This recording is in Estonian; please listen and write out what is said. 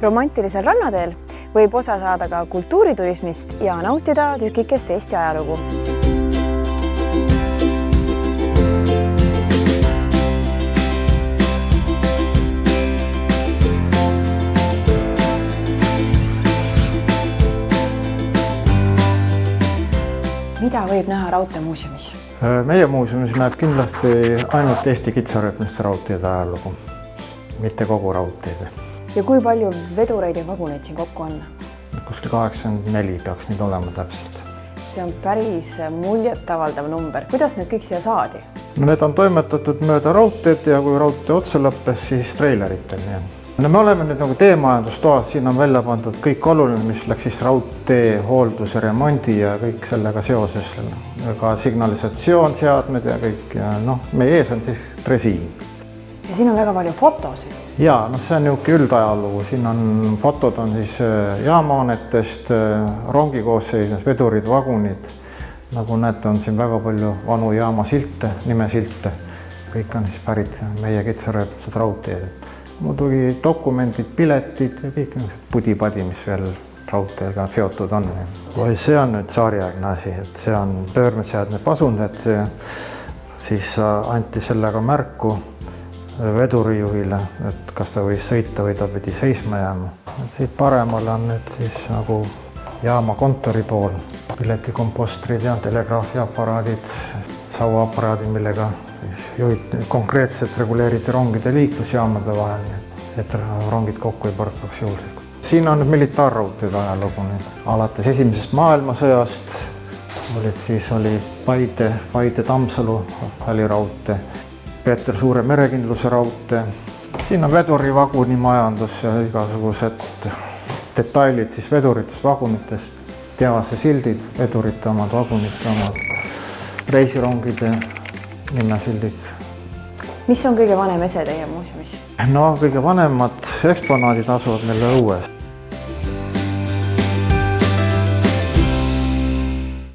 Romantilisel rannateel võib osa saada ka kultuuriturismist ja nautida tükikest Eesti ajalugu. Mida võib näha raudteemuuseumis? Meie muuseumis näeb kindlasti ainult Eesti kitsarööpmiste raudteede ajalugu, mitte kogu raudteede. Ja kui palju vedureid ja vaguneid siin kokku on? Kuskil 84 peaks neid olema täpselt. See on päris muljetavaldav number. Kuidas need kõik siia saadi? Need on toimetatud mööda raudteed ja kui raudtee otsa lõppes, siis treileritel. Me oleme nüüd nagu teemajandustoad, siin on välja pandud kõik oluline, mis läks siis raudtee hoolduse, remondi ja kõik sellega seoses. Ka signalisatsioon, seadmed ja kõik. Ja meie ees on siis dresiin. Ja siin on väga palju fotosid. Jaa, see on niuke üldajalugu. Siin on fotod on siis jaamaanetest, rongikoosseisnes, vedurid, vagunid. Nagu näete, on siin väga palju vanu jaamasilte, nimesilte. Kõik on siis pärit meie kitsarööpmised raudteed. Muidugi dokumendid, piletid ja kõik pudi-padi, mis veel raudteega seotud on. See on nüüd saariaegne asi, et see on pöörmeseadme pasunded. Siis anti sellega märku vedurijuhile, et kas ta võis sõita või ta pidi seisma jääma. Siit paremal on nüüd siis nagu jaama kontori pool. Piletikompostrid ja telegraafiaparaadid, sauaaparaadid, millega konkreetselt reguleeriti rongide liiklusjaamade vahel, et rongid kokku ei põrkaks juhuslikult. Siin on militaarraudteede ajalugu. Alates esimesest maailmasõjast oli Paide-Tammsalu väliraudtee, Peeter Suure merekindluse raudtee. Siin on vedurivaguni majandus ja igasugused detailid siis vedurites, vagunites, teavase sildid, vedurite omad, vagunite omad, reisirongide nimmesildid. Mis on kõige vanem ese teie muuseumis? Kõige vanemad eksponaadid asuvad meil õues.